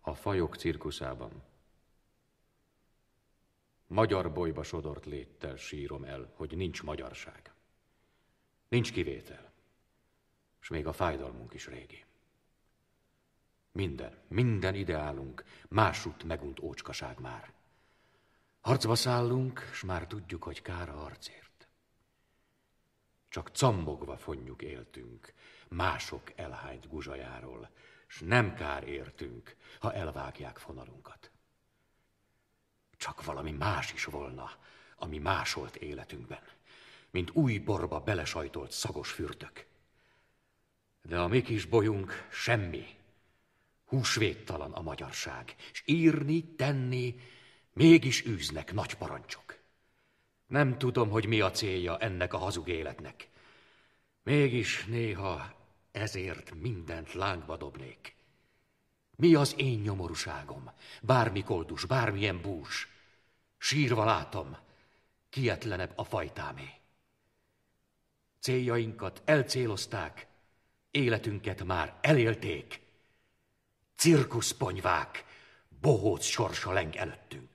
A fajok cirkuszában. Magyar bolyba sodort léttel sírom el, hogy nincs magyarság. Nincs kivétel, s még a fájdalmunk is régi. Minden ideálunk másutt megunt ócskaság már. Harcba szállunk, s már tudjuk, hogy kár a harcért. Csak cammogva fonnyuk éltünk, mások elhányt guzsajáról, s nem kár értünk, ha elvágják fonalunkat. Csak valami más is volna, ami másolt életünkben, mint új borba belesajtolt szagos fürtök. De a mi kis bolyunk semmi, húsvéttalan a magyarság, s írni, tenni, mégis űznek nagy parancsok. Nem tudom, hogy mi a célja ennek a hazug életnek. Mégis néha ezért mindent lángba dobnék. Mi az én nyomorúságom? Bármi koldus, bármilyen bús. Sírva látom, kietlenebb a fajtámé. Céljainkat elcélozták, életünket már elélték. Cirkuszponyvák, bohóc sorsa leng előttünk.